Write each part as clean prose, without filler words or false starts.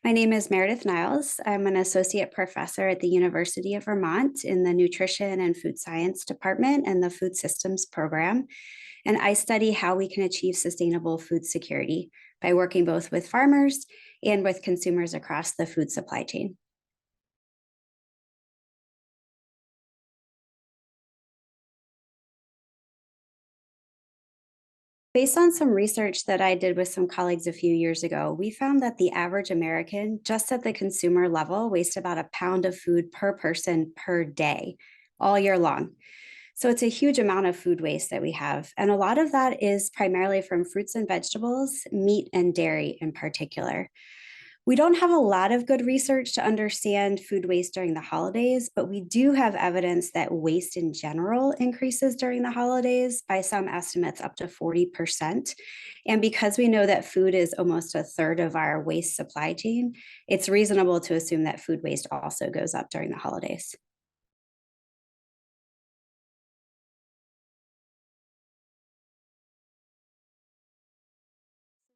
My name is Meredith Niles. I'm an associate professor at the University of Vermont in the Nutrition and Food Science Department and the Food Systems program. And I study how we can achieve sustainable food security by working both with farmers and with consumers across the food supply chain. Based on some research that I did with some colleagues a few years ago, we found that the average American, just at the consumer level, wastes about a pound of food per person per day, all year long. So it's a huge amount of food waste that we have. And a lot of that is primarily from fruits and vegetables, meat and dairy in particular. We don't have a lot of good research to understand food waste during the holidays, but we do have evidence that waste in general increases during the holidays by some estimates up to 40%. And because we know that food is almost a third of our waste supply chain, it's reasonable to assume that food waste also goes up during the holidays.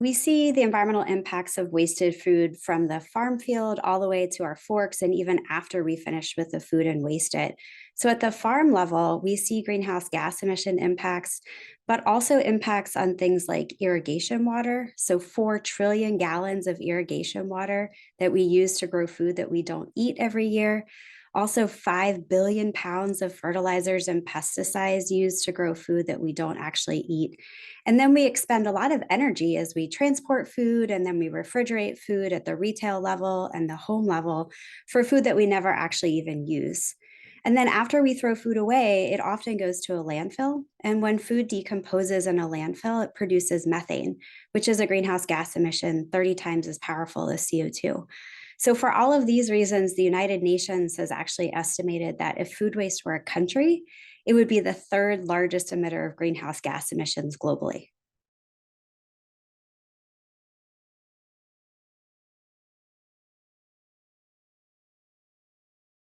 We see the environmental impacts of wasted food from the farm field all the way to our forks and even after we finish with the food and waste it. So at the farm level, we see greenhouse gas emission impacts, but also impacts on things like irrigation water. So 4 trillion gallons of irrigation water that we use to grow food that we don't eat every year. Also, 5 billion pounds of fertilizers and pesticides used to grow food that we don't actually eat. And then we expend a lot of energy as we transport food and then we refrigerate food at the retail level and the home level for food that we never actually even use. And then after we throw food away, it often goes to a landfill. And when food decomposes in a landfill, it produces methane, which is a greenhouse gas emission 30 times as powerful as CO2. So, for all of these reasons, the United Nations has actually estimated that if food waste were a country, it would be the third largest emitter of greenhouse gas emissions globally.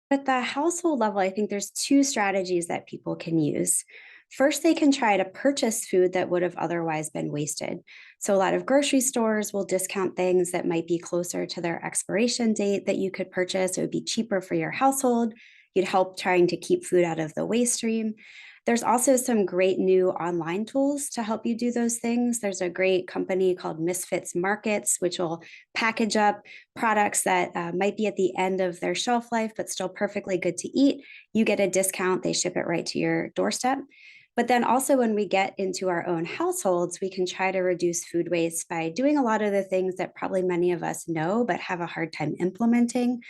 At the household level, I think there's two strategies that people can use. First, they can try to purchase food that would have otherwise been wasted. So, a lot of grocery stores will discount things that might be closer to their expiration date that you could purchase. It would be cheaper for your household. You'd help trying to keep food out of the waste stream. There's also some great new online tools to help you do those things. There's a great company called Misfits Markets, which will package up products that might be at the end of their shelf life, but still perfectly good to eat. You get a discount, they ship it right to your doorstep. But then also, when we get into our own households, we can try to reduce food waste by doing a lot of the things that probably many of us know but have a hard time implementing,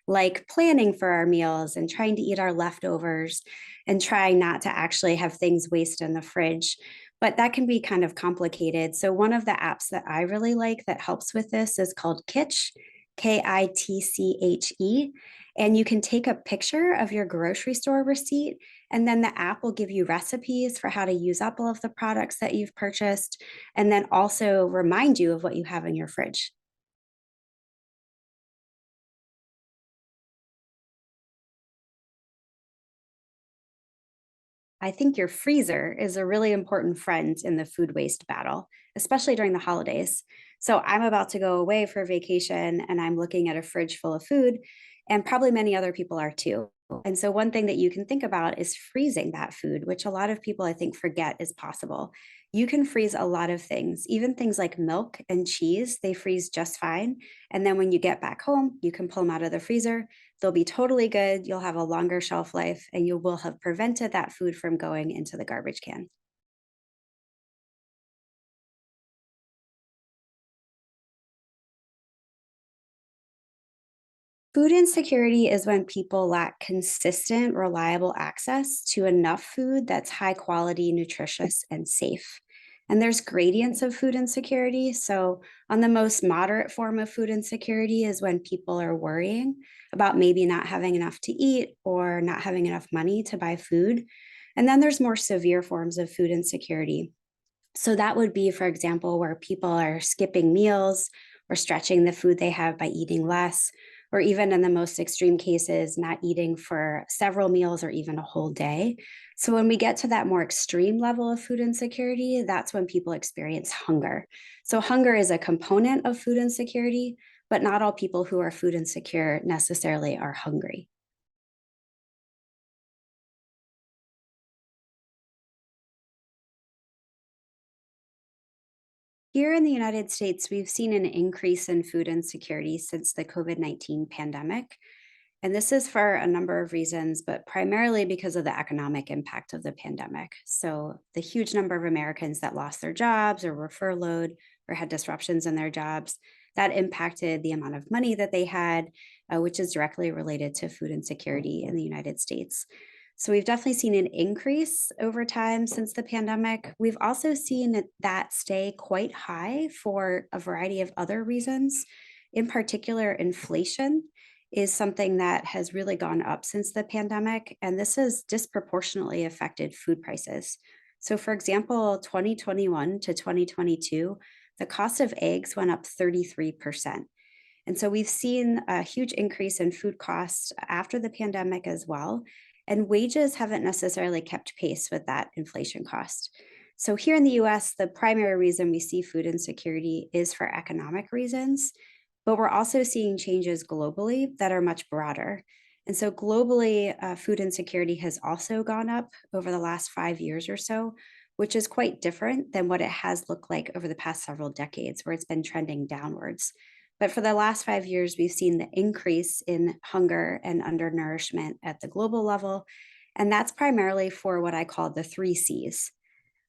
like planning for our meals and trying to eat our leftovers and trying not to actually have things waste in the fridge. But that can be kind of complicated. So, one of the apps that I really like that helps with this is called Kitch, Kitche. And you can take a picture of your grocery store receipt, and then the app will give you recipes for how to use up all of the products that you've purchased, and then also remind you of what you have in your fridge. I think your freezer is a really important friend in the food waste battle, especially during the holidays. So I'm about to go away for vacation and I'm looking at a fridge full of food, and probably many other people are too. And so, one thing that you can think about is freezing that food, which a lot of people I think forget is possible. You can freeze a lot of things, even things like milk and cheese, they freeze just fine. And then when you get back home, you can pull them out of the freezer. They'll be totally good. You'll have a longer shelf life and you will have prevented that food from going into the garbage can. Food insecurity is when people lack consistent, reliable access to enough food that's high quality, nutritious, and safe. And there's gradients of food insecurity. So, on the most moderate form of food insecurity is when people are worrying about maybe not having enough to eat or not having enough money to buy food. And then there's more severe forms of food insecurity. So, that would be, for example, where people are skipping meals or stretching the food they have by eating less, or even in the most extreme cases, not eating for several meals or even a whole day. So, when we get to that more extreme level of food insecurity, that's when people experience hunger. So, hunger is a component of food insecurity, but not all people who are food insecure necessarily are hungry. Here in the United States, we've seen an increase in food insecurity since the COVID-19 pandemic. And this is for a number of reasons, but primarily because of the economic impact of the pandemic. So, the huge number of Americans that lost their jobs or were furloughed or had disruptions in their jobs, that impacted the amount of money that they had, which is directly related to food insecurity in the United States. So, we've definitely seen an increase over time since the pandemic. We've also seen that stay quite high for a variety of other reasons. In particular, inflation is something that has really gone up since the pandemic, and this has disproportionately affected food prices. So, for example, 2021 to 2022, the cost of eggs went up 33%. And so we've seen a huge increase in food costs after the pandemic as well. And wages haven't necessarily kept pace with that inflation cost. So here in the US, the primary reason we see food insecurity is for economic reasons, but we're also seeing changes globally that are much broader. And so globally, food insecurity has also gone up over the last 5 years or so, which is quite different than what it has looked like over the past several decades, where it's been trending downwards. But for the last 5 years, we've seen the increase in hunger and undernourishment at the global level. And that's primarily for what I call the three C's.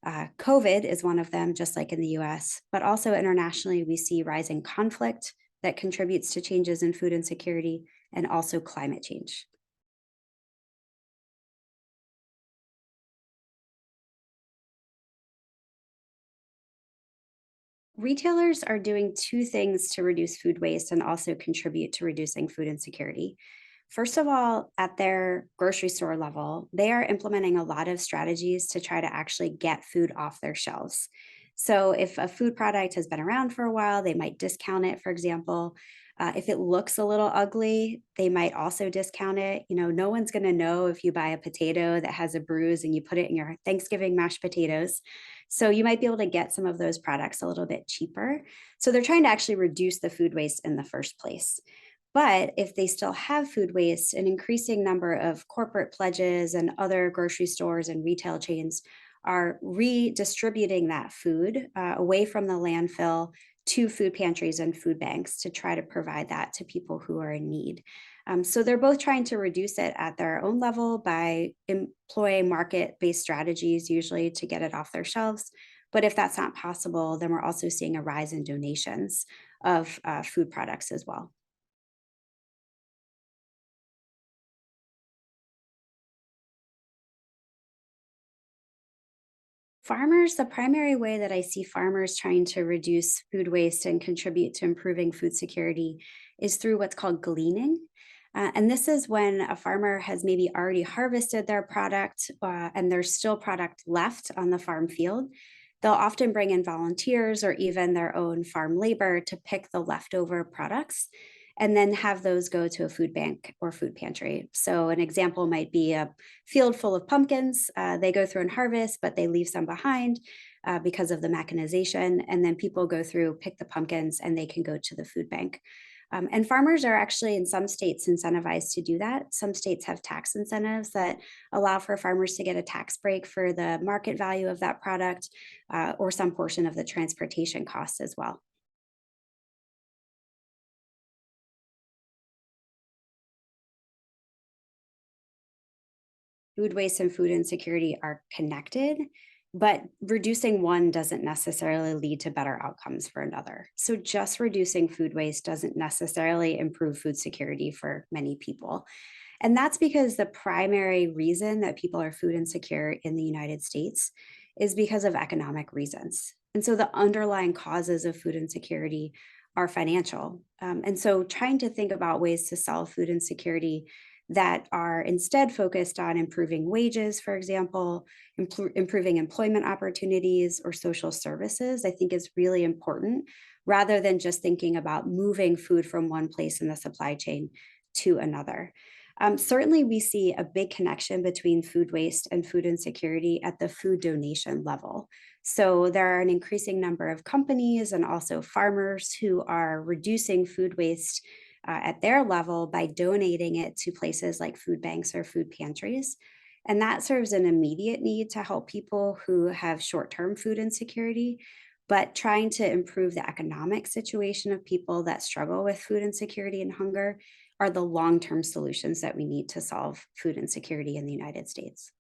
COVID is one of them, just like in the US, but also internationally, we see rising conflict that contributes to changes in food insecurity and also climate change. Retailers are doing two things to reduce food waste and also contribute to reducing food insecurity. First of all, at their grocery store level, they are implementing a lot of strategies to try to actually get food off their shelves. So, if a food product has been around for a while, they might discount it, for example. If it looks a little ugly, they might also discount it. No one's going to know if you buy a potato that has a bruise and you put it in your Thanksgiving mashed potatoes. So, you might be able to get some of those products a little bit cheaper. So, they're trying to actually reduce the food waste in the first place. But if they still have food waste, an increasing number of corporate pledges and other grocery stores and retail chains are redistributing that food away from the landfill to food pantries and food banks to try to provide that to people who are in need. So they're both trying to reduce it at their own level by employing market based strategies, usually to get it off their shelves. But if that's not possible, then we're also seeing a rise in donations of food products as well. Farmers, the primary way that I see farmers trying to reduce food waste and contribute to improving food security is through what's called gleaning. And this is when a farmer has maybe already harvested their product and there's still product left on the farm field. They'll often bring in volunteers or even their own farm labor to pick the leftover products and then have those go to a food bank or food pantry. So, an example might be a field full of pumpkins. They go through and harvest, but they leave some behind because of the mechanization. And then people go through, pick the pumpkins, and they can go to the food bank. And farmers are actually in some states incentivized to do that. Some states have tax incentives that allow for farmers to get a tax break for the market value of that product or some portion of the transportation costs as well. Food waste and food insecurity are connected, but reducing one doesn't necessarily lead to better outcomes for another. So, just reducing food waste doesn't necessarily improve food security for many people. And that's because the primary reason that people are food insecure in the United States is because of economic reasons. And so, the underlying causes of food insecurity are financial. And so, trying to think about ways to solve food insecurity that are instead focused on improving wages, for example, improving employment opportunities or social services, I think is really important rather than just thinking about moving food from one place in the supply chain to another. Certainly, we see a big connection between food waste and food insecurity at the food donation level. So, there are an increasing number of companies and also farmers who are reducing food waste at their level by donating it to places like food banks or food pantries. And that serves an immediate need to help people who have short term food insecurity. But trying to improve the economic situation of people that struggle with food insecurity and hunger are the long term solutions that we need to solve food insecurity in the United States.